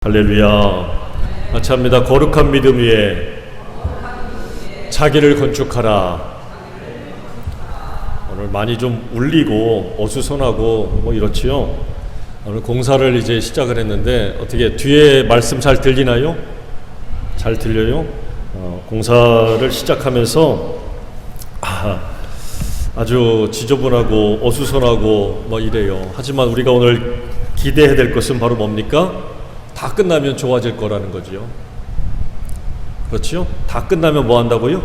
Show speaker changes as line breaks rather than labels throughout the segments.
할렐루야. 아차합니다. 거룩한 믿음 위에 자기를 건축하라. 오늘 많이 좀 울리고 어수선하고 뭐 이렇지요. 오늘 공사를 이제 시작을 했는데 어떻게 뒤에 말씀 잘 들리나요? 잘 들려요? 공사를 시작하면서 아주 지저분하고 어수선하고 뭐 이래요. 하지만 우리가 오늘 기대해야 될 것은 바로 뭡니까? 다 끝나면 좋아질 거라는 거지요. 그렇지요? 다 끝나면 뭐 한다고요?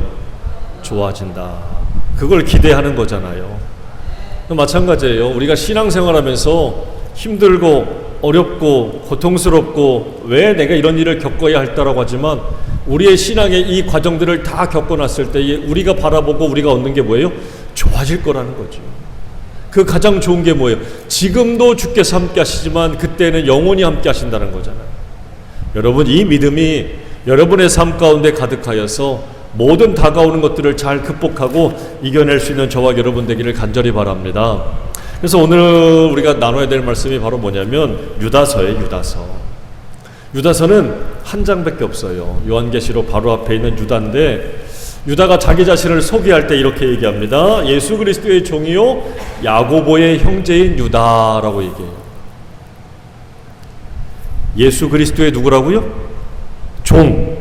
좋아진다. 그걸 기대하는 거잖아요. 마찬가지예요. 우리가 신앙생활하면서 힘들고 어렵고 고통스럽고 왜 내가 이런 일을 겪어야 할까라고 하지만 우리의 신앙의 이 과정들을 다 겪어놨을 때 우리가 바라보고 우리가 얻는 게 뭐예요? 좋아질 거라는 거죠. 그 가장 좋은 게 뭐예요? 지금도 주께서 함께 하시지만 그때는 영원히 함께 하신다는 거잖아요. 여러분, 이 믿음이 여러분의 삶 가운데 가득하여서 모든 다가오는 것들을 잘 극복하고 이겨낼 수 있는 저와 여러분 되기를 간절히 바랍니다. 그래서 오늘 우리가 나눠야 될 말씀이 바로 뭐냐면 유다서예요. 유다서는 한 장밖에 없어요. 요한계시록 바로 앞에 있는 유다인데 유다가 자기 자신을 소개할 때 이렇게 얘기합니다. 예수 그리스도의 종이요 야고보의 형제인 유다라고 얘기해요. 예수 그리스도의 누구라고요? 종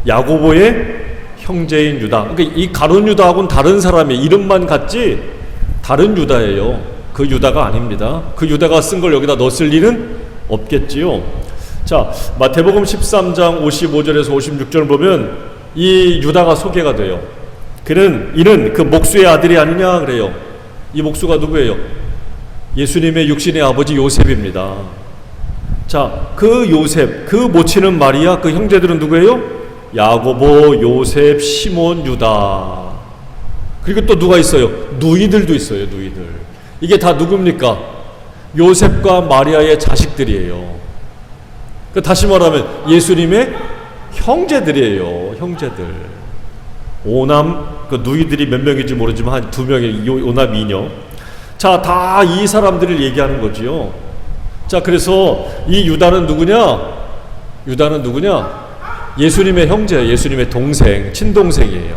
야고보의 형제인 유다. 그러니까 이 가룟 유다하고는 다른 사람의 이름만 같지 다른 유다예요. 그 유다가 아닙니다. 그 유다가 쓴 걸 여기다 넣었을 리는 없겠지요. 자, 마태복음 13장 55절에서 56절을 보면 이 유다가 소개가 돼요. 이는 그 목수의 아들이 아니냐 그래요. 이 목수가 누구예요? 예수님의 육신의 아버지 요셉입니다. 자, 그 요셉, 그 모친은 마리아, 그 형제들은 누구예요? 야고보, 요셉, 시몬, 유다. 그리고 또 누가 있어요? 누이들도 있어요. 누이들. 이게 다 누굽니까? 요셉과 마리아의 자식들이에요. 다시 말하면 예수님의 형제들이에요. 형제들. 오남, 그 누이들이 몇 명인지 모르지만 한 2명의 오남 2녀. 자, 다 이 사람들을 얘기하는 거지요. 자, 그래서 이 유다는 누구냐? 예수님의 형제예요. 예수님의 동생, 친동생이에요.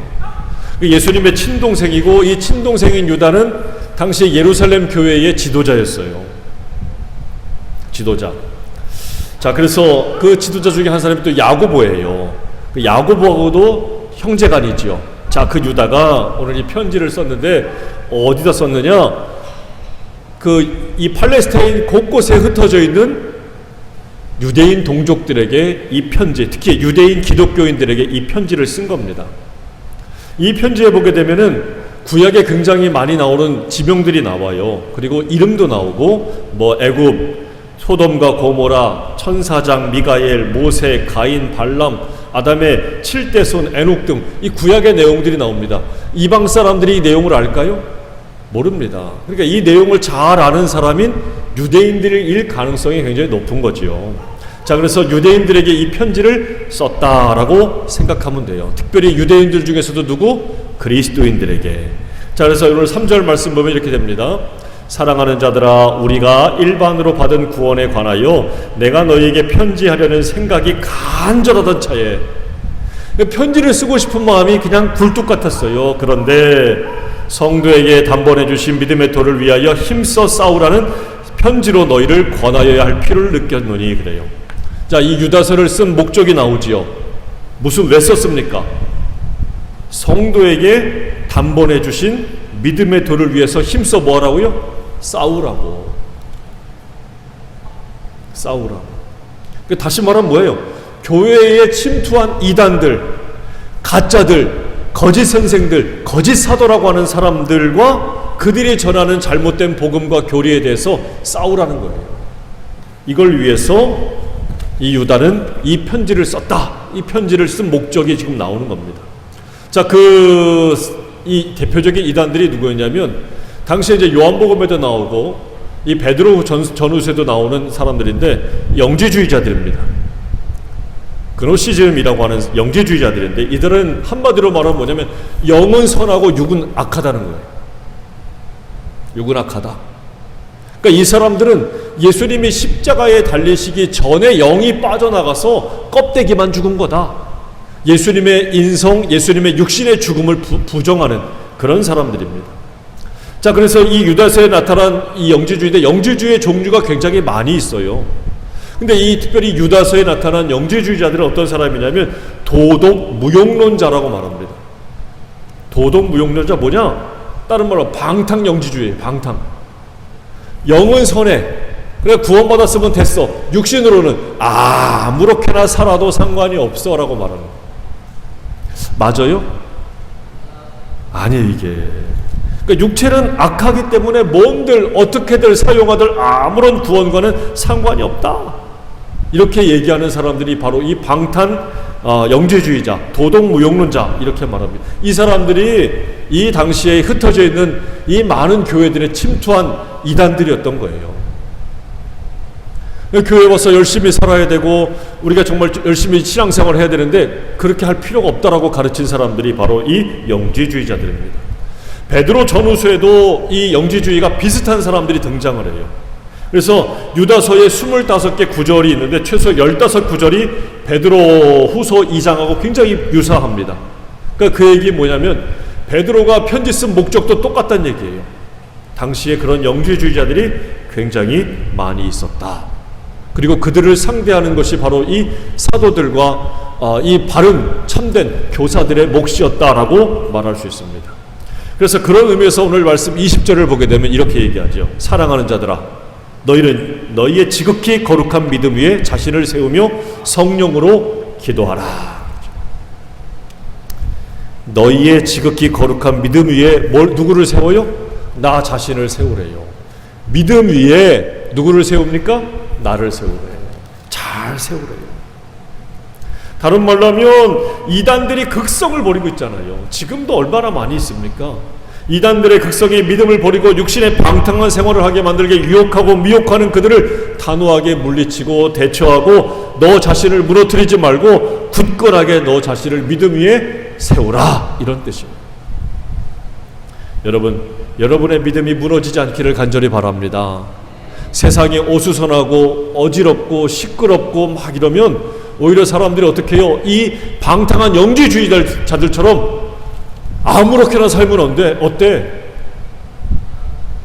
예수님의 친동생이고 이 친동생인 유다는 당시 예루살렘 교회의 지도자였어요. 지도자. 자, 그래서 그 지도자 중에 한 사람이 또 야고보예요. 그 야고보하고도 형제간이지요. 자, 그 유다가 오늘 이 편지를 썼는데 어디다 썼느냐? 이 팔레스타인 곳곳에 흩어져 있는 유대인 동족들에게 이 편지, 특히 유대인 기독교인들에게 이 편지를 쓴 겁니다. 이 편지에 보게 되면은 구약에 굉장히 많이 나오는 지명들이 나와요. 그리고 이름도 나오고 뭐 애굽, 소돔과 고모라, 천사장, 미가엘, 모세, 가인, 발람, 아담의 7대 손, 에녹 등 이 구약의 내용들이 나옵니다. 이방 사람들이 이 내용을 알까요? 모릅니다. 그러니까 이 내용을 잘 아는 사람인 유대인들일 가능성이 굉장히 높은 거지요. 자, 그래서 유대인들에게 이 편지를 썼다라고 생각하면 돼요. 특별히 유대인들 중에서도 누구? 그리스도인들에게. 자, 그래서 오늘 3절 말씀 보면 이렇게 됩니다. 사랑하는 자들아, 우리가 일반으로 받은 구원에 관하여 내가 너희에게 편지하려는 생각이 간절하던 차에 편지를 쓰고 싶은 마음이 그냥 굴뚝 같았어요. 그런데 성도에게 단번해 주신 믿음의 도를 위하여 힘써 싸우라는 편지로 너희를 권하여야 할 필요를 느꼈노니 그래요. 자, 이 유다서를 쓴 목적이 나오지요. 왜 썼습니까? 성도에게 단번해 주신 믿음의 도를 위해서 힘써 뭐 하라고요? 싸우라고. 다시 말하면 뭐예요? 교회에 침투한 이단들, 가짜들, 거짓 선생들, 거짓 사도라고 하는 사람들과 그들이 전하는 잘못된 복음과 교리에 대해서 싸우라는 거예요. 이걸 위해서 이 유다는 이 편지를 썼다. 이 편지를 쓴 목적이 지금 나오는 겁니다. 자, 이 대표적인 이단들이 누구였냐면 당시에 이제 요한복음에도 나오고 이 베드로 전후서에도 나오는 사람들인데 영지주의자들입니다. 그노시즘이라고 하는 영지주의자들인데 이들은 한마디로 말하면 뭐냐면 영은 선하고 육은 악하다는 거예요. 육은 악하다. 그러니까 이 사람들은 예수님이 십자가에 달리시기 전에 영이 빠져나가서 껍데기만 죽은 거다. 예수님의 인성, 예수님의 육신의 죽음을 부정하는 그런 사람들입니다. 자, 그래서 이 유다서에 나타난 이 영지주의인데 영지주의의 종류가 굉장히 많이 있어요. 근데 이 특별히 유다서에 나타난 영지주의자들은 어떤 사람이냐면 도덕 무용론자라고 말합니다. 도덕 무용론자 뭐냐? 다른 말로 방탕 영지주의예요. 방탕. 영은 선해. 그래 구원받았으면 됐어. 육신으로는 아무렇게나 살아도 상관이 없어 라고 말하는 거예요. 맞아요? 아니에요 이게. 그러니까 육체는 악하기 때문에 뭔들 어떻게들 사용하들 아무런 구원과는 상관이 없다. 이렇게 얘기하는 사람들이 바로 이 방탄 영지주의자, 도덕무용론자 이렇게 말합니다. 이 사람들이 이 당시에 흩어져 있는 이 많은 교회들에 침투한 이단들이었던 거예요. 교회 와서 열심히 살아야 되고 우리가 정말 열심히 신앙생활을 해야 되는데 그렇게 할 필요가 없다라고 가르친 사람들이 바로 이 영지주의자들입니다. 베드로 전후서에도 이 영지주의가 비슷한 사람들이 등장을 해요. 그래서 유다서에 25개 구절이 있는데 최소 15구절이 베드로 후서 2장하고 굉장히 유사합니다. 그러니까 그 얘기 뭐냐면 베드로가 편지 쓴 목적도 똑같다는 얘기예요. 당시에 그런 영지주의자들이 굉장히 많이 있었다. 그리고 그들을 상대하는 것이 바로 이 사도들과 이 바른 참된 교사들의 몫이었다라고 말할 수 있습니다. 그래서 그런 의미에서 오늘 말씀 20절을 보게 되면 이렇게 얘기하죠. 사랑하는 자들아 너희는 너희의 지극히 거룩한 믿음 위에 자신을 세우며 성령으로 기도하라. 너희의 지극히 거룩한 믿음 위에 누구를 세워요? 나 자신을 세우래요. 믿음 위에 누구를 세웁니까? 나를 세우래요. 잘 세우래요. 다른 말로 하면 이단들이 극성을 벌이고 있잖아요. 지금도 얼마나 많이 있습니까? 이단들의 극성이 믿음을 버리고 육신의 방탕한 생활을 하게 만들게 유혹하고 미혹하는 그들을 단호하게 물리치고 대처하고 너 자신을 무너뜨리지 말고 굳건하게 너 자신을 믿음 위에 세우라 이런 뜻입니다. 여러분, 여러분의 믿음이 무너지지 않기를 간절히 바랍니다. 세상이 어수선하고 어지럽고 시끄럽고 막 이러면 오히려 사람들이 어떻게 해요? 이 방탕한 영지주의자들처럼 아무렇게나 살면 어때?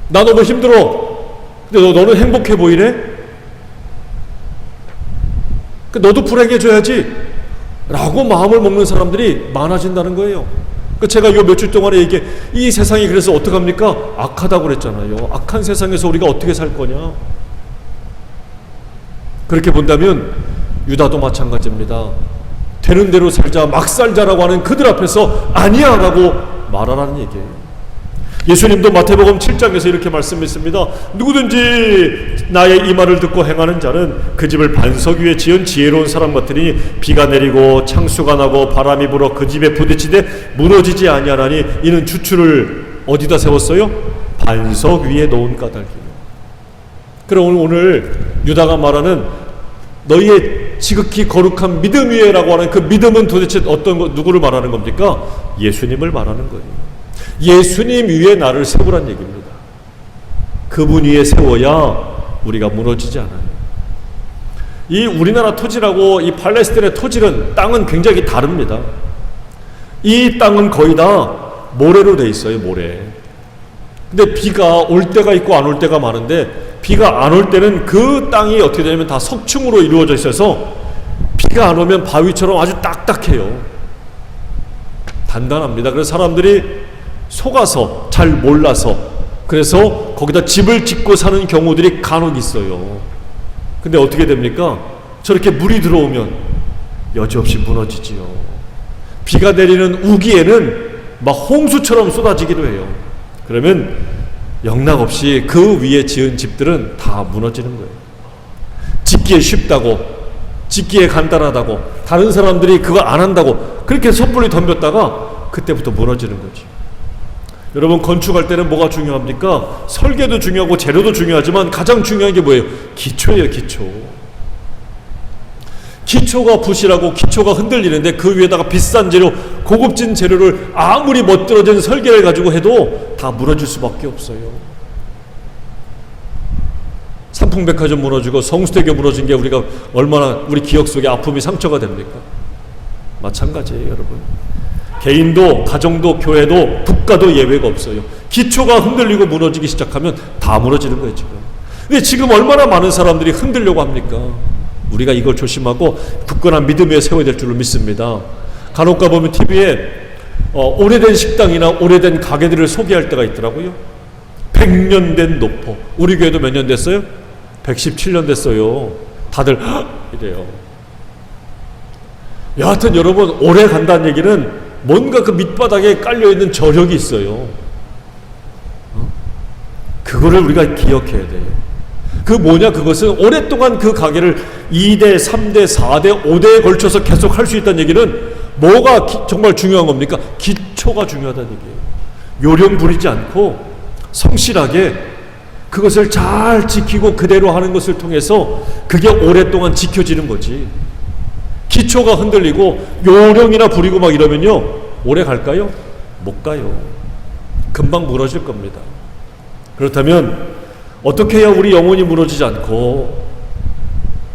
나 너무 힘들어. 근데 너는 행복해 보이래? 너도 불행해져야지 라고 마음을 먹는 사람들이 많아진다는 거예요. 제가 이 며칠 동안에 이 세상이 그래서 어떡합니까? 악하다고 그랬잖아요. 악한 세상에서 우리가 어떻게 살 거냐? 그렇게 본다면 유다도 마찬가지입니다. 되는 대로 살자, 막 살자라고 하는 그들 앞에서 아니야 라고 말하라는 얘기예요. 예수님도 마태복음 7장에서 이렇게 말씀했습니다. 누구든지 나의 이 말을 듣고 행하는 자는 그 집을 반석 위에 지은 지혜로운 사람 같으니 비가 내리고 창수가 나고 바람이 불어 그 집에 부딪히되 무너지지 아니하나니 이는 주추를 어디다 세웠어요? 반석 위에 놓은 까닭이에요. 그럼 오늘 유다가 말하는 너희의 지극히 거룩한 믿음 위에라고 하는 그 믿음은 도대체 누구를 말하는 겁니까? 예수님을 말하는 거예요. 예수님 위에 나를 세우란 얘기입니다. 그분 위에 세워야 우리가 무너지지 않아요. 이 우리나라 토지라고 이 팔레스틴의 토지는 땅은 굉장히 다릅니다. 이 땅은 거의 다 모래로 돼 있어요. 모래. 근데 비가 올 때가 있고 안 올 때가 많은데 비가 안 올 때는 그 땅이 어떻게 되냐면 다 석층으로 이루어져 있어서 비가 안 오면 바위처럼 아주 딱딱해요. 단단합니다. 그래서 사람들이 속아서 잘 몰라서 그래서 거기다 집을 짓고 사는 경우들이 간혹 있어요. 근데 어떻게 됩니까? 저렇게 물이 들어오면 여지없이 무너지지요. 비가 내리는 우기에는 막 홍수처럼 쏟아지기도 해요. 그러면 영락없이 그 위에 지은 집들은 다 무너지는 거예요. 짓기에 쉽다고, 짓기에 간단하다고, 다른 사람들이 그거 안 한다고 그렇게 섣불리 덤볐다가 그때부터 무너지는 거지. 여러분, 건축할 때는 뭐가 중요합니까? 설계도 중요하고 재료도 중요하지만 가장 중요한 게 뭐예요? 기초예요. 기초가 부실하고 기초가 흔들리는데 그 위에다가 비싼 재료, 고급진 재료를 아무리 멋들어진 설계를 가지고 해도 다 무너질 수밖에 없어요. 삼풍백화점 무너지고 성수대교 무너진 게 우리가 얼마나 우리 기억 속에 아픔이 상처가 됩니까? 마찬가지예요, 여러분. 개인도 가정도 교회도 국가도 예외가 없어요. 기초가 흔들리고 무너지기 시작하면 다 무너지는 거예요, 지금. 근데 지금 얼마나 많은 사람들이 흔들려고 합니까? 우리가 이걸 조심하고 굳건한 믿음 위에 세워야 될 줄로 믿습니다. 간혹 가보면 TV에 오래된 식당이나 오래된 가게들을 소개할 때가 있더라고요. 100년 된 노포. 우리 교회도 몇 년 됐어요? 117년 됐어요. 다들 이래요. 여하튼 여러분, 오래 간다는 얘기는 뭔가 그 밑바닥에 깔려있는 저력이 있어요. 그거를 우리가 기억해야 돼요. 그 뭐냐, 그것은 오랫동안 그 가게를 2대, 3대, 4대, 5대에 걸쳐서 계속 할 수 있다는 얘기는 뭐가 정말 중요한 겁니까? 기초가 중요하다는 얘기예요. 요령 부리지 않고 성실하게 그것을 잘 지키고 그대로 하는 것을 통해서 그게 오랫동안 지켜지는 거지. 기초가 흔들리고 요령이나 부리고 막 이러면요, 오래 갈까요? 못 가요. 금방 무너질 겁니다. 그렇다면 어떻게 해야 우리 영혼이 무너지지 않고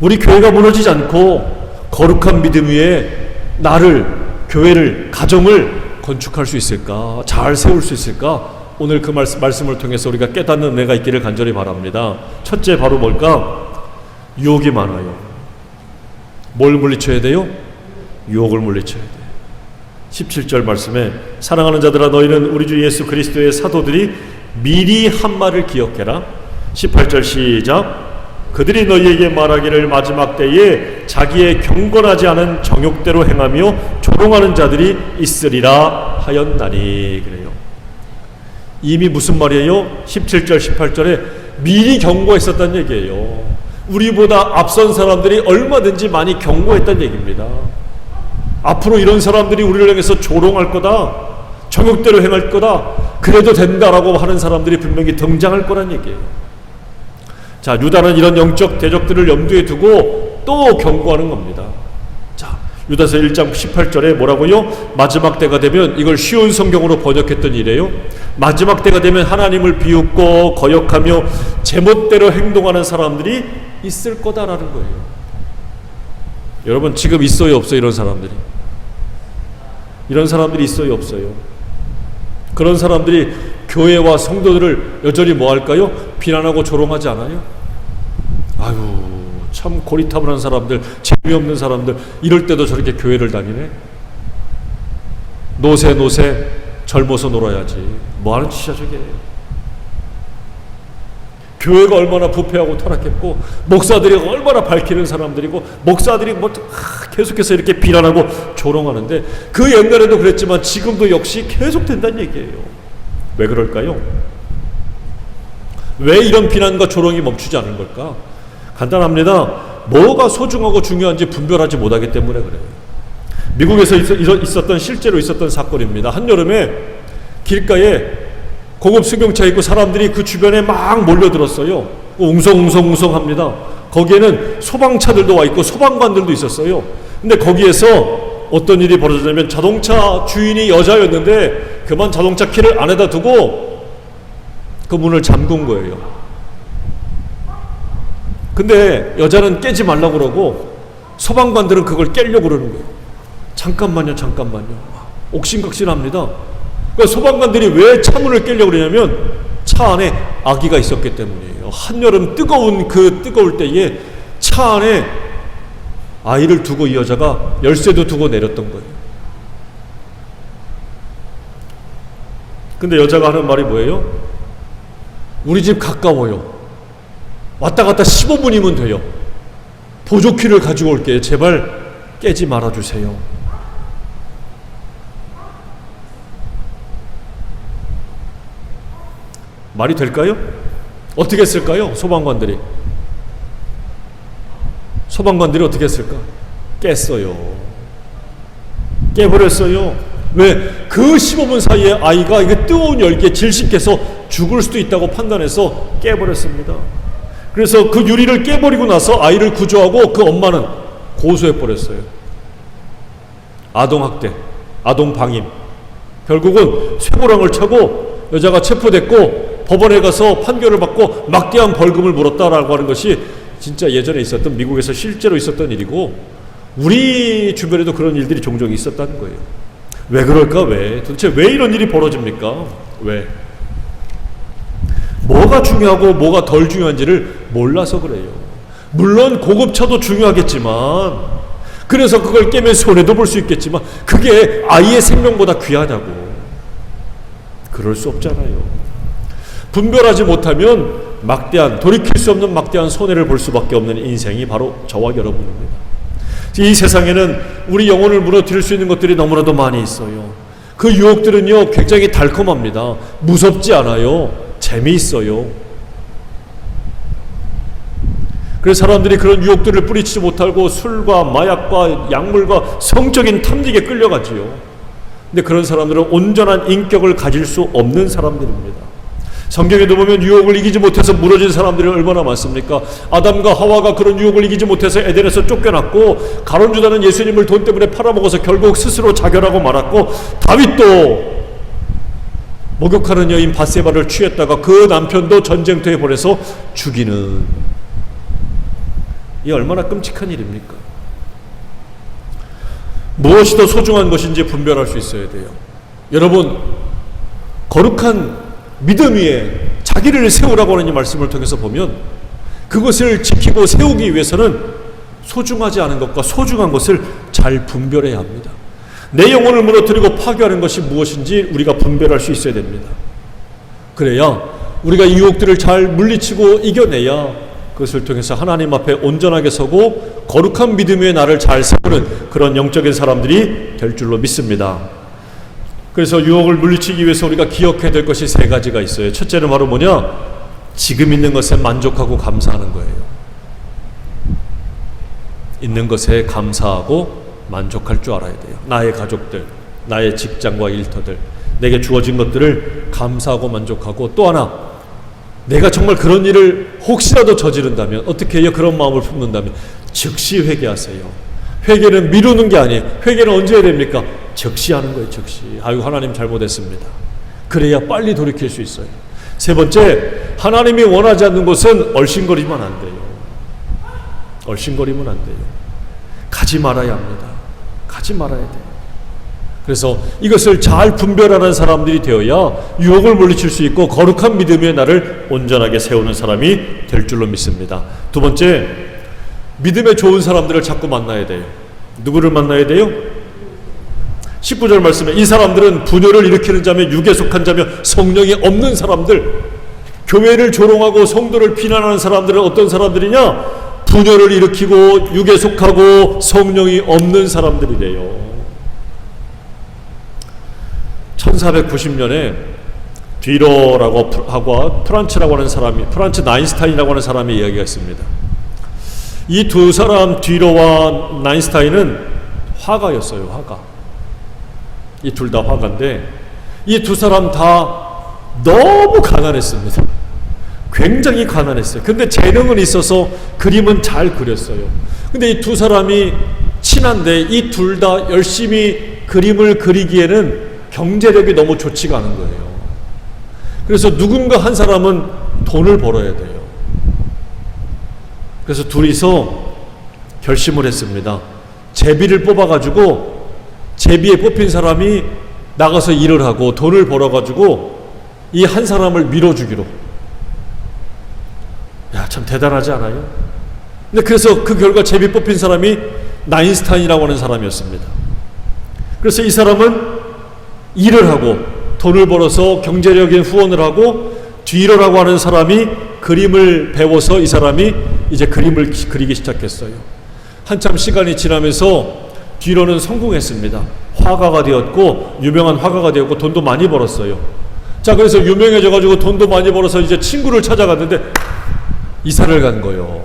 우리 교회가 무너지지 않고 거룩한 믿음 위에 나를, 교회를, 가정을 건축할 수 있을까? 잘 세울 수 있을까? 오늘 그 말씀을 통해서 우리가 깨닫는 은혜가 있기를 간절히 바랍니다. 첫째, 바로 뭘까? 유혹이 많아요. 뭘 물리쳐야 돼요? 유혹을 물리쳐야 돼요. 17절 말씀에 사랑하는 자들아, 너희는 우리 주 예수 그리스도의 사도들이 미리 한 말을 기억해라. 18절 시작. 그들이 너희에게 말하기를 마지막 때에 자기의 경건하지 않은 정욕대로 행하며 조롱하는 자들이 있으리라 하였나니. 그래요. 이미 무슨 말이에요? 17절 18절에 미리 경고했었다는 얘기예요. 우리보다 앞선 사람들이 얼마든지 많이 경고했다는 얘기입니다. 앞으로 이런 사람들이 우리를 향해서 조롱할 거다, 정욕대로 행할 거다, 그래도 된다라고 하는 사람들이 분명히 등장할 거란 얘기예요. 자, 유다는 이런 영적 대적들을 염두에 두고 또 경고하는 겁니다. 자, 유다서 1장 18절에 뭐라고요? 마지막 때가 되면, 이걸 쉬운 성경으로 번역했던 이래요. 마지막 때가 되면 하나님을 비웃고 거역하며 제멋대로 행동하는 사람들이 있을 거다라는 거예요. 여러분, 지금 있어요, 없어요? 이런 사람들이? 이런 사람들이 있어요, 없어요? 그런 사람들이 교회와 성도들을 여전히 뭐 할까요? 비난하고 조롱하지 않아요? 아유, 참 고리타분한 사람들, 재미없는 사람들, 이럴 때도 저렇게 교회를 다니네? 노세 젊어서 놀아야지. 뭐하는 짓이야 저게. 교회가 얼마나 부패하고 타락했고 목사들이 얼마나 밝히는 사람들이고 목사들이 계속해서 이렇게 비난하고 조롱하는데, 그 옛날에도 그랬지만 지금도 역시 계속 된다는 얘기예요. 왜 그럴까요? 왜 이런 비난과 조롱이 멈추지 않은 걸까? 간단합니다. 뭐가 소중하고 중요한지 분별하지 못하기 때문에 그래요. 미국에서 실제로 있었던 사건입니다. 한여름에 길가에 고급 승용차 있고 사람들이 그 주변에 막 몰려들었어요. 웅성웅성합니다. 거기에는 소방차들도 와 있고 소방관들도 있었어요. 근데 거기에서 어떤 일이 벌어졌냐면, 자동차 주인이 여자였는데 그만 자동차 키를 안에다 두고 그 문을 잠근 거예요. 근데 여자는 깨지 말라고 그러고 소방관들은 그걸 깨려고 그러는 거예요. 잠깐만요. 옥신각신합니다. 그러니까 소방관들이 왜 차문을 깨려고 그러냐면 차 안에 아기가 있었기 때문이에요. 한여름 뜨거울 때에 차 안에 아이를 두고 이 여자가 열쇠도 두고 내렸던 거예요. 근데 여자가 하는 말이 뭐예요? 우리 집 가까워요. 왔다 갔다 15분이면 돼요. 보조키를 가지고 올게요. 제발 깨지 말아주세요. 말이 될까요? 어떻게 했을까요? 소방관들이 어떻게 했을까? 깼어요. 깨버렸어요. 왜? 그 15분 사이에 아이가 이게 뜨거운 열기에 질식해서 죽을 수도 있다고 판단해서 깨버렸습니다. 그래서 그 유리를 깨버리고 나서 아이를 구조하고 그 엄마는 고소해버렸어요. 아동학대, 아동방임. 결국은 쇠고랑을 차고 여자가 체포됐고 법원에 가서 판결을 받고 막대한 벌금을 물었다라고 하는 것이 진짜 예전에 있었던, 미국에서 실제로 있었던 일이고, 우리 주변에도 그런 일들이 종종 있었다는 거예요. 왜 그럴까? 왜? 도대체 왜 이런 일이 벌어집니까? 왜? 뭐가 중요하고 뭐가 덜 중요한지를 몰라서 그래요. 물론 고급차도 중요하겠지만, 그래서 그걸 깨면 손해도 볼 수 있겠지만, 그게 아이의 생명보다 귀하다고. 그럴 수 없잖아요. 분별하지 못하면 막대한, 돌이킬 수 없는 막대한 손해를 볼 수밖에 없는 인생이 바로 저와 여러분입니다. 이 세상에는 우리 영혼을 무너뜨릴 수 있는 것들이 너무나도 많이 있어요. 그 유혹들은요, 굉장히 달콤합니다. 무섭지 않아요. 재미있어요. 그래서 사람들이 그런 유혹들을 뿌리치지 못하고 술과 마약과 약물과 성적인 탐닉에 끌려가지요. 근데 그런 사람들은 온전한 인격을 가질 수 없는 사람들입니다. 성경에도 보면 유혹을 이기지 못해서 무너진 사람들이 얼마나 많습니까? 아담과 하와가 그런 유혹을 이기지 못해서 에덴에서 쫓겨났고, 가룟 유다는 예수님을 돈 때문에 팔아먹어서 결국 스스로 자결하고 말았고, 다윗도 목욕하는 여인 밧세바를 취했다가 그 남편도 전쟁터에 보내서 죽이는, 이 얼마나 끔찍한 일입니까? 무엇이 더 소중한 것인지 분별할 수 있어야 돼요. 여러분, 거룩한 믿음 위에 자기를 세우라고 하는 이 말씀을 통해서 보면, 그것을 지키고 세우기 위해서는 소중하지 않은 것과 소중한 것을 잘 분별해야 합니다. 내 영혼을 무너뜨리고 파괴하는 것이 무엇인지 우리가 분별할 수 있어야 됩니다. 그래야 우리가 이 유혹들을 잘 물리치고 이겨내야 그것을 통해서 하나님 앞에 온전하게 서고 거룩한 믿음 위에 나를 잘 세우는 그런 영적인 사람들이 될 줄로 믿습니다. 그래서 유혹을 물리치기 위해서 우리가 기억해야 될 것이 세 가지가 있어요. 첫째는 바로 뭐냐? 지금 있는 것에 만족하고 감사하는 거예요. 있는 것에 감사하고 만족할 줄 알아야 돼요. 나의 가족들, 나의 직장과 일터들, 내게 주어진 것들을 감사하고 만족하고, 또 하나, 내가 정말 그런 일을 혹시라도 저지른다면 어떻게 해요? 그런 마음을 품는다면 즉시 회개하세요. 회개는 미루는 게 아니에요. 회개는 언제 해야 됩니까? 즉시 하는 거예요. 즉시. 아이고, 하나님 잘못했습니다. 그래야 빨리 돌이킬 수 있어요. 세 번째, 하나님이 원하지 않는 것은 얼씬거리면 안 돼요. 얼씬거리면 안 돼요. 가지 말아야 합니다. 가지 말아야 돼요. 그래서 이것을 잘 분별하는 사람들이 되어야 유혹을 물리칠 수 있고 거룩한 믿음의 나를 온전하게 세우는 사람이 될 줄로 믿습니다. 두 번째, 믿음에 좋은 사람들을 자꾸 만나야 돼요. 누구를 만나야 돼요? 19절 말씀에 이 사람들은 분열을 일으키는 자며 육에 속한 자며 성령이 없는 사람들, 교회를 조롱하고 성도를 비난하는 사람들은 어떤 사람들이냐? 분열을 일으키고 육에 속하고 성령이 없는 사람들이래요. 1490년에 뒤로라고 하고 프란츠라고 하는 사람이, 프란츠 나인스타인이라고 하는 사람의 이야기가 있습니다. 이 두 사람, 뒤로와 나인스타인은 화가였어요. 화가. 이 둘 다 화가인데, 이 두 사람 다 너무 가난했습니다. 굉장히 가난했어요. 근데 재능은 있어서 그림은 잘 그렸어요. 근데 이 두 사람이 친한데 이 둘 다 열심히 그림을 그리기에는 경제력이 너무 좋지가 않은 거예요. 그래서 누군가 한 사람은 돈을 벌어야 돼요. 그래서 둘이서 결심을 했습니다. 제비를 뽑아가지고 제비에 뽑힌 사람이 나가서 일을 하고 돈을 벌어가지고 이 한 사람을 밀어주기로. 야, 참 대단하지 않아요? 근데 그래서 그 결과 제비 뽑힌 사람이 나인스타인이라고 하는 사람이었습니다. 그래서 이 사람은 일을 하고 돈을 벌어서 경제력인 후원을 하고, 뒤로라고 하는 사람이 그림을 배워서 이 사람이 이제 그림을 그리기 시작했어요. 한참 시간이 지나면서 뒤로는 성공했습니다. 화가가 되었고 유명한 화가가 되었고 돈도 많이 벌었어요. 자, 그래서 유명해져 가지고 돈도 많이 벌어서 이제 친구를 찾아갔는데 이사를 간 거예요.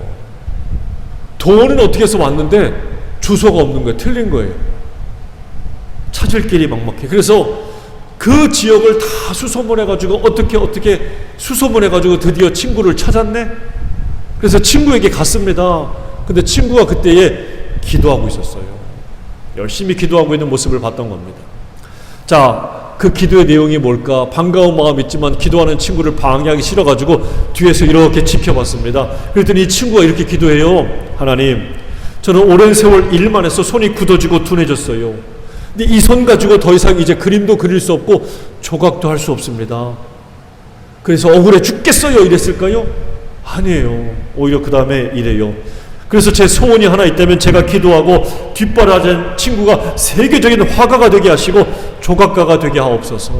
돈은 어떻게 해서 왔는데 주소가 없는 거예요. 틀린 거예요. 찾을 길이 막막해. 그래서 그 지역을 다 수소문해가지고 어떻게 수소문해가지고 드디어 친구를 찾았네. 그래서 친구에게 갔습니다. 근데 친구가 그때에 기도하고 있었어요. 열심히 기도하고 있는 모습을 봤던 겁니다. 자, 그 기도의 내용이 뭘까? 반가운 마음 있지만 기도하는 친구를 방해하기 싫어가지고 뒤에서 이렇게 지켜봤습니다. 그랬더니 이 친구가 이렇게 기도해요. 하나님, 저는 오랜 세월 일만 해서 손이 굳어지고 둔해졌어요. 근데 이 손 가지고 더 이상 이제 그림도 그릴 수 없고 조각도 할 수 없습니다. 그래서 억울해 죽겠어요 이랬을까요? 아니에요. 오히려 그 다음에 이래요. 그래서 제 소원이 하나 있다면 제가 기도하고 뒷바라진 친구가 세계적인 화가가 되게 하시고 조각가가 되게 하옵소서.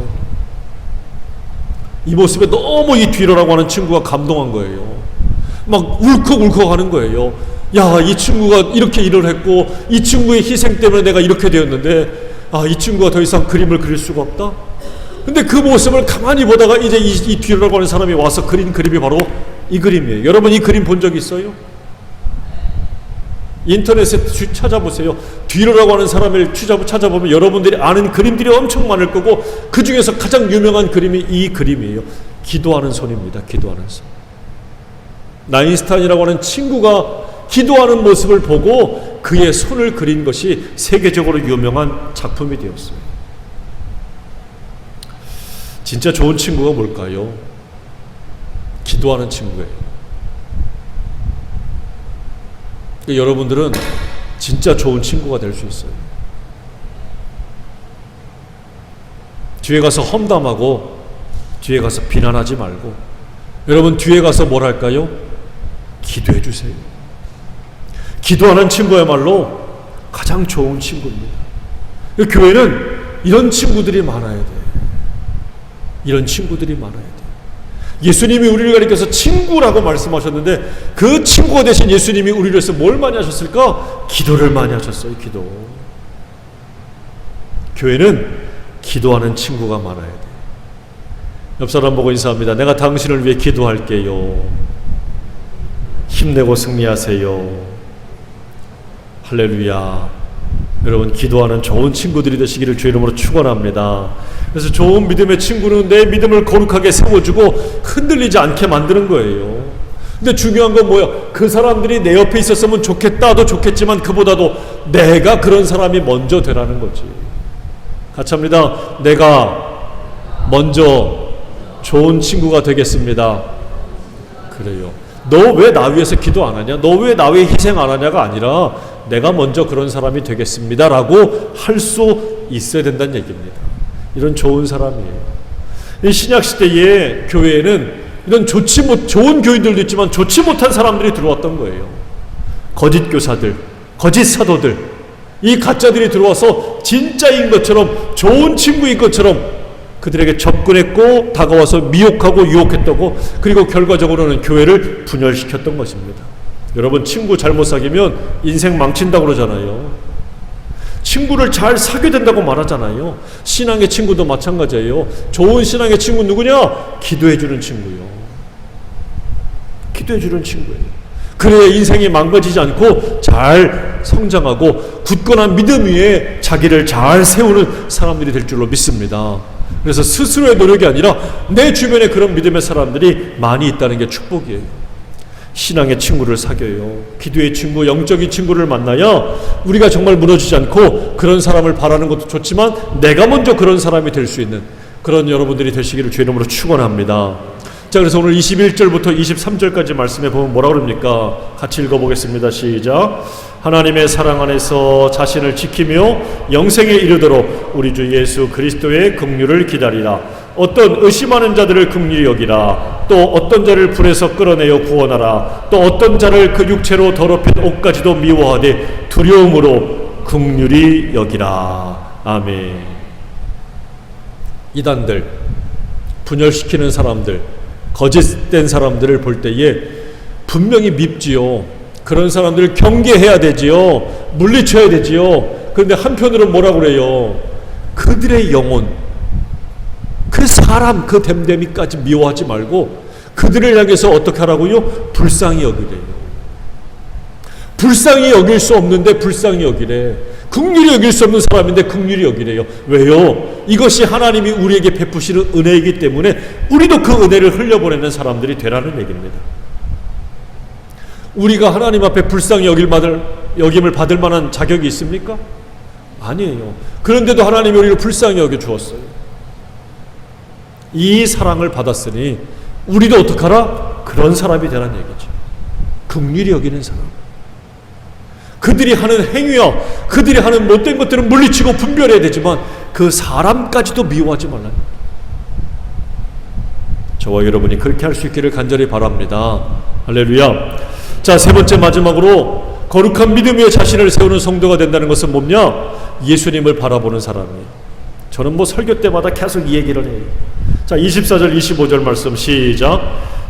이 모습에 너무 이 뒤로라고 하는 친구가 감동한 거예요. 막 울컥울컥 하는 거예요. 야, 이 친구가 이렇게 일을 했고 이 친구의 희생 때문에 내가 이렇게 되었는데, 아, 이 친구가 더 이상 그림을 그릴 수가 없다. 근데 그 모습을 가만히 보다가 이제 이 뒤로라고 하는 사람이 와서 그린 그림이 바로 이 그림이에요. 여러분 이 그림 본 적 있어요? 인터넷에 찾아보세요. 뒤로라고 하는 사람을 찾아보면 여러분들이 아는 그림들이 엄청 많을 거고 그 중에서 가장 유명한 그림이 이 그림이에요. 기도하는 손입니다. 기도하는 손. 나인스타인이라고 하는 친구가 기도하는 모습을 보고 그의 손을 그린 것이 세계적으로 유명한 작품이 되었어요. 진짜 좋은 친구가 뭘까요? 기도하는 친구예요. 여러분들은 진짜 좋은 친구가 될 수 있어요. 뒤에 가서 험담하고 뒤에 가서 비난하지 말고, 여러분 뒤에 가서 뭘 할까요? 기도해 주세요. 기도하는 친구야말로 가장 좋은 친구입니다. 교회는 이런 친구들이 많아야 돼요. 이런 친구들이 많아야 돼요. 예수님이 우리를 가리켜서 친구라고 말씀하셨는데 그 친구가 되신 예수님이 우리를 위해서 뭘 많이 하셨을까? 기도를 많이 하셨어요. 기도. 교회는 기도하는 친구가 많아야 돼요. 옆 사람 보고 인사합니다. 내가 당신을 위해 기도할게요. 힘내고 승리하세요. 할렐루야. 여러분 기도하는 좋은 친구들이 되시기를 주의 이름으로 축원합니다. 그래서 좋은 믿음의 친구는 내 믿음을 거룩하게 세워주고 흔들리지 않게 만드는 거예요. 근데 중요한 건 뭐야? 그 사람들이 내 옆에 있었으면 좋겠다도 좋겠지만 그보다도 내가 그런 사람이 먼저 되라는 거지. 같이 합니다. 내가 먼저 좋은 친구가 되겠습니다. 그래요. 너 왜 나 위해서 기도 안 하냐? 너 왜 나 위해 희생 안 하냐가 아니라 내가 먼저 그런 사람이 되겠습니다 라고 할 수 있어야 된다는 얘기입니다. 이런 좋은 사람이에요. 이 신약시대의 교회에는 이런 좋은 교인들도 있지만 좋지 못한 사람들이 들어왔던 거예요. 거짓 교사들, 거짓 사도들, 이 가짜들이 들어와서 진짜인 것처럼 좋은 친구인 것처럼 그들에게 접근했고 다가와서 미혹하고 유혹했다고, 그리고 결과적으로는 교회를 분열시켰던 것입니다. 여러분 친구 잘못 사귀면 인생 망친다고 그러잖아요. 친구를 잘 사귀어야 된다고 말하잖아요. 신앙의 친구도 마찬가지예요. 좋은 신앙의 친구 누구냐? 기도해주는 친구요. 기도해주는 친구예요. 그래야 인생이 망가지지 않고 잘 성장하고 굳건한 믿음 위에 자기를 잘 세우는 사람들이 될 줄로 믿습니다. 그래서 스스로의 노력이 아니라 내 주변에 그런 믿음의 사람들이 많이 있다는 게 축복이에요. 신앙의 친구를 사귀어요. 기도의 친구, 영적인 친구를 만나야 우리가 정말 무너지지 않고 그런 사람을 바라는 것도 좋지만 내가 먼저 그런 사람이 될 수 있는 그런 여러분들이 되시기를 주의 이름으로 축원합니다. 자, 그래서 오늘 21절부터 23절까지 말씀에 보면 뭐라 그럽니까? 같이 읽어보겠습니다. 시작. 하나님의 사랑 안에서 자신을 지키며 영생에 이르도록 우리 주 예수 그리스도의 긍휼을 기다리라. 어떤 의심하는 자들을 긍휼히 여기라. 또 어떤 자를 불에서 끌어내어 구원하라. 또 어떤 자를 그 육체로 더럽힌 옷까지도 미워하되 두려움으로 긍휼히 여기라. 아멘. 이단들, 분열시키는 사람들, 거짓된 사람들을 볼 때에 분명히 밉지요. 그런 사람들을 경계해야 되지요. 물리쳐야 되지요. 그런데 한편으로는 뭐라고 그래요? 그들의 영혼, 그 사람, 그 됨됨이까지 미워하지 말고 그들을 향해서 어떻게 하라고요? 불쌍히 여기래요. 불쌍히 여길 수 없는데 불쌍히 여기래. 긍휼히 여길 수 없는 사람인데 긍휼히 여기래요. 왜요? 이것이 하나님이 우리에게 베푸시는 은혜이기 때문에 우리도 그 은혜를 흘려보내는 사람들이 되라는 얘기입니다. 우리가 하나님 앞에 불쌍히 여김을 받을 만한 자격이 있습니까? 아니에요. 그런데도 하나님이 우리를 불쌍히 여겨 주었어요. 이 사랑을 받았으니 우리도 어떡하라? 그런 사람이 되라는 얘기죠. 긍휼히 여기는 사람. 그들이 하는 행위와 그들이 하는 못된 것들은 물리치고 분별해야 되지만 그 사람까지도 미워하지 말라는 거예요. 저와 여러분이 그렇게 할 수 있기를 간절히 바랍니다. 할렐루야. 자, 세 번째 마지막으로 거룩한 믿음 위에 자신을 세우는 성도가 된다는 것은 뭐냐? 예수님을 바라보는 사람이에요. 저는 설교 때마다 계속 이 얘기를 해요. 자, 24절 25절 말씀 시작.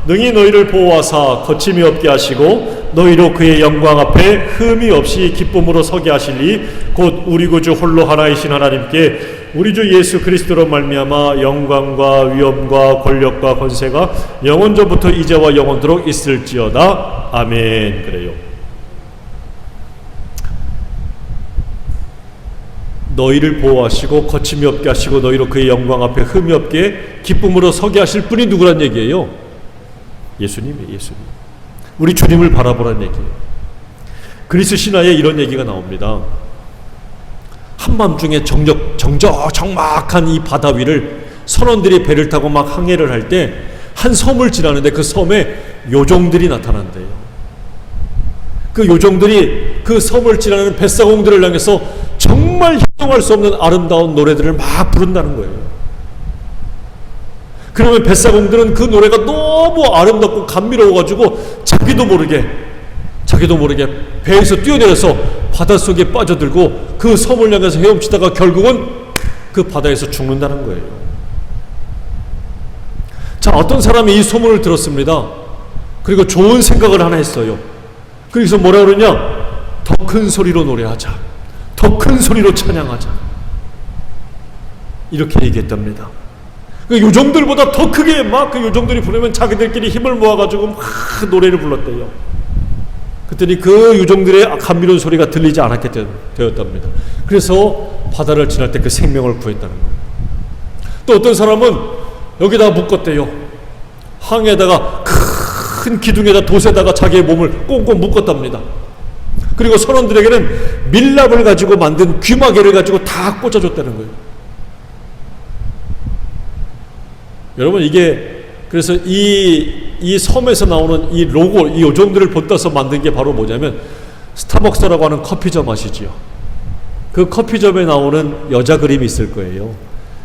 능히 너희를 보호하사 거침이 없게 하시고 너희로 그의 영광 앞에 흠이 없이 기쁨으로 서게 하시리. 곧 우리 구주 홀로 하나이신 하나님께 우리 주 예수 그리스도로 말미암아 영광과 위엄과 권력과 권세가 영원전부터 이제와 영원토록 있을지어다. 아멘. 그래요. 너희를 보호하시고 거침이 없게 하시고 너희로 그의 영광 앞에 흠이 없게 기쁨으로 서게 하실 분이 누구란 얘기예요? 예수님이에요. 예수님. 우리 주님을 바라보라는 얘기예요. 그리스 신화에 이런 얘기가 나옵니다. 한밤중에 정적막한 이 바다 위를 선원들이 배를 타고 막 항해를 할 때 한 섬을 지나는데 그 섬에 요정들이 나타난대요. 그 요정들이 그 섬을 지나는 뱃사공들을 향해서 정말 형용할 수 없는 아름다운 노래들을 막 부른다는 거예요. 그러면 뱃사공들은 그 노래가 너무 아름답고 감미로워가지고 자기도 모르게 배에서 뛰어내려서 바닷속에 빠져들고 그 섬을 향해서 헤엄치다가 결국은 그 바다에서 죽는다는 거예요. 자, 어떤 사람이 이 소문을 들었습니다. 그리고 좋은 생각을 하나 했어요. 그래서 뭐라 그러냐? 더 큰 소리로 노래하자. 더 큰 소리로 찬양하자. 이렇게 얘기했답니다. 그 요정들보다 더 크게 막 그 요정들이 부르면 자기들끼리 힘을 모아가지고 막 노래를 불렀대요. 그랬더니 그 요정들의 감미로운 소리가 들리지 않았게 되었답니다. 그래서 바다를 지날 때 그 생명을 구했다는 거예요. 또 어떤 사람은 여기다가 묶었대요. 항에다가 큰 기둥에다 돛에다가 자기의 몸을 꽁꽁 묶었답니다. 그리고 선원들에게는 밀랍을 가지고 만든 귀마개를 가지고 다 꽂아줬다는 거예요. 여러분, 이게 그래서 이 섬에서 나오는 이 로고, 이 요정들을 본따서 만든 게 바로 뭐냐면 스타벅스라고 하는 커피점 아시죠? 그 커피점에 나오는 여자 그림이 있을 거예요.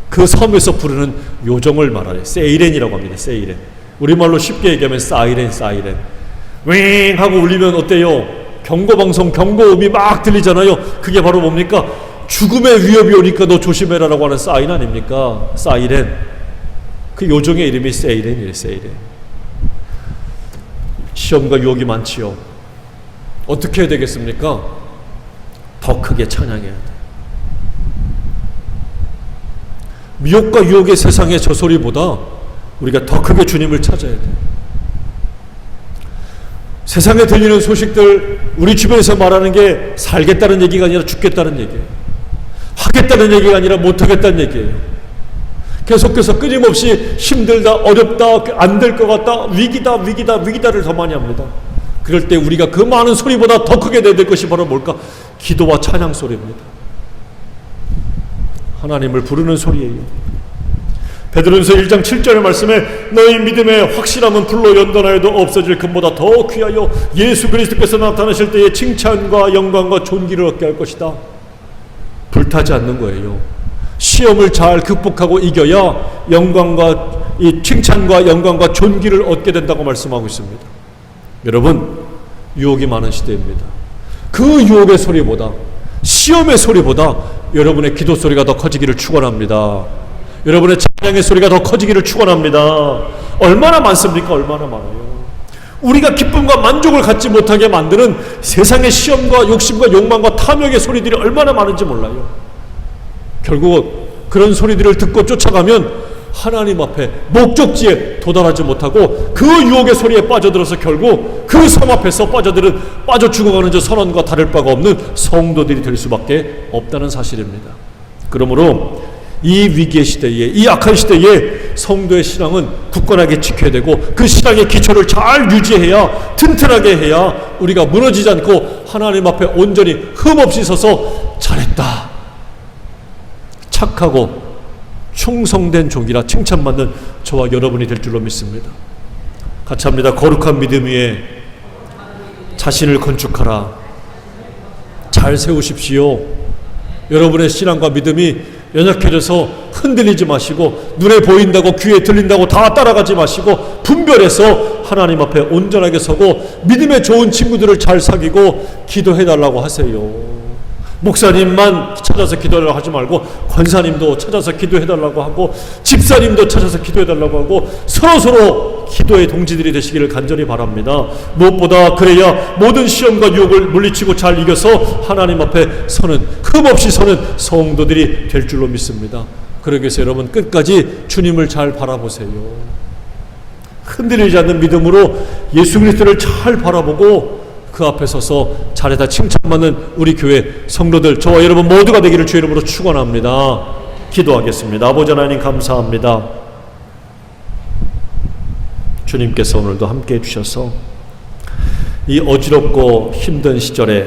그 섬에서 부르는 요정을 말하는 세이렌이라고 합니다. 세이렌. 우리말로 쉽게 얘기하면 사이렌. 윙 하고 울리면 어때요? 경고방송 경고음이 막 들리잖아요. 그게 바로 뭡니까? 죽음의 위협이 오니까 너 조심해라라고 하는 사인 아닙니까? 사이렌. 그 요정의 이름이 세이렌이에요. 세이렌. 시험과 유혹이 많지요. 어떻게 해야 되겠습니까? 더 크게 찬양해야 돼. 미혹과 유혹의 세상의 저 소리보다 우리가 더 크게 주님을 찾아야 돼. 세상에 들리는 소식들, 우리 주변에서 말하는 게 살겠다는 얘기가 아니라 죽겠다는 얘기예요. 하겠다는 얘기가 아니라 못하겠다는 얘기예요. 계속해서 끊임없이 힘들다, 어렵다, 안 될 것 같다, 위기다를 더 많이 합니다. 그럴 때 우리가 그 많은 소리보다 더 크게 내야 될 것이 바로 뭘까? 기도와 찬양 소리입니다. 하나님을 부르는 소리예요. 베드로전서 1장 7절의 말씀에 너희 믿음의 확실함은 불로 연단하여도 없어질 금보다 더 귀하여 예수 그리스도께서 나타나실 때의 칭찬과 영광과 존귀를 얻게 할 것이다. 불타지 않는 거예요. 시험을 잘 극복하고 이겨야 영광과 이 칭찬과 영광과 존귀를 얻게 된다고 말씀하고 있습니다. 여러분, 유혹이 많은 시대입니다. 그 유혹의 소리보다, 시험의 소리보다 여러분의 기도 소리가 더 커지기를 축원합니다. 여러분의 찬양의 소리가 더 커지기를 축원합니다. 얼마나 많습니까? 얼마나 많아요. 우리가 기쁨과 만족을 갖지 못하게 만드는 세상의 시험과 욕심과 욕망과 탐욕의 소리들이 얼마나 많은지 몰라요. 결국 그런 소리들을 듣고 쫓아가면 하나님 앞에 목적지에 도달하지 못하고 그 유혹의 소리에 빠져들어서 결국 그 섬 앞에서 빠져 죽어가는 저 선원과 다를 바가 없는 성도들이 될 수밖에 없다는 사실입니다. 그러므로 이 위기의 시대에, 이 악한 시대에 성도의 신앙은 굳건하게 지켜야 되고 그 신앙의 기초를 잘 유지해야, 튼튼하게 해야 우리가 무너지지 않고 하나님 앞에 온전히 흠없이 서서 잘했다, 착하고 충성된 종이라 칭찬받는 저와 여러분이 될 줄로 믿습니다. 같이 합니다. 거룩한 믿음 위에 자신을 건축하라. 잘 세우십시오. 여러분의 신앙과 믿음이 연약해져서 흔들리지 마시고 눈에 보인다고 귀에 들린다고 다 따라가지 마시고 분별해서 하나님 앞에 온전하게 서고 믿음의 좋은 친구들을 잘 사귀고 기도해달라고 하세요. 목사님만 찾아서 기도하려고 하지 말고 권사님도 찾아서 기도해달라고 하고 집사님도 찾아서 기도해달라고 하고 서로서로 기도의 동지들이 되시기를 간절히 바랍니다. 무엇보다 그래야 모든 시험과 유혹을 물리치고 잘 이겨서 하나님 앞에 서는, 흠없이 서는 성도들이 될 줄로 믿습니다. 그러기 위해서 여러분 끝까지 주님을 잘 바라보세요. 흔들리지 않는 믿음으로 예수 그리스도를 잘 바라보고 그 앞에 서서 잘해다 칭찬받는 우리 교회 성도들 저와 여러분 모두가 되기를 주의 이름으로 축원합니다. 기도하겠습니다. 아버지 하나님 감사합니다. 주님께서 오늘도 함께 해주셔서 이 어지럽고 힘든 시절에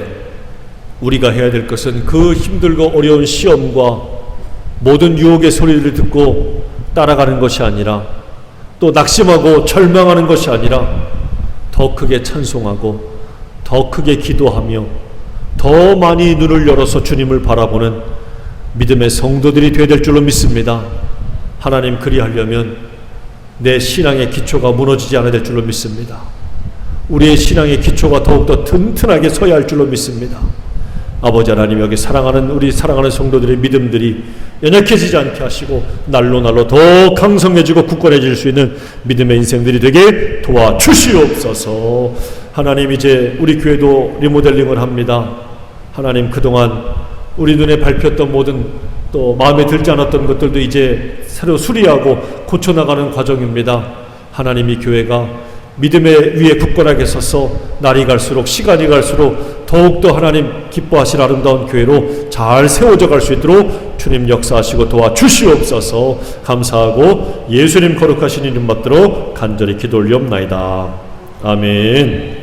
우리가 해야 될 것은 그 힘들고 어려운 시험과 모든 유혹의 소리를 듣고 따라가는 것이 아니라 또 낙심하고 절망하는 것이 아니라 더 크게 찬송하고 더 크게 기도하며 더 많이 눈을 열어서 주님을 바라보는 믿음의 성도들이 되어야 될 줄로 믿습니다. 하나님 그리하려면 내 신앙의 기초가 무너지지 않아야 될 줄로 믿습니다. 우리의 신앙의 기초가 더욱더 튼튼하게 서야 할 줄로 믿습니다. 아버지 하나님 여기 사랑하는 우리 사랑하는 성도들의 믿음들이 연약해지지 않게 하시고 날로 날로 더 강성해지고 굳건해질 수 있는 믿음의 인생들이 되게 도와주시옵소서. 하나님 이제 우리 교회도 리모델링을 합니다. 하나님 그동안 우리 눈에 밟혔던 모든 또 마음에 들지 않았던 것들도 이제 새로 수리하고 고쳐나가는 과정입니다. 하나님 이 교회가 믿음의 위에 굳건하게 서서 날이 갈수록 시간이 갈수록 더욱더 하나님 기뻐하실 아름다운 교회로 잘 세워져 갈 수 있도록 주님 역사하시고 도와주시옵소서. 감사하고 예수님 거룩하신 이름 받들어 간절히 기도 올리옵나이다. 아멘.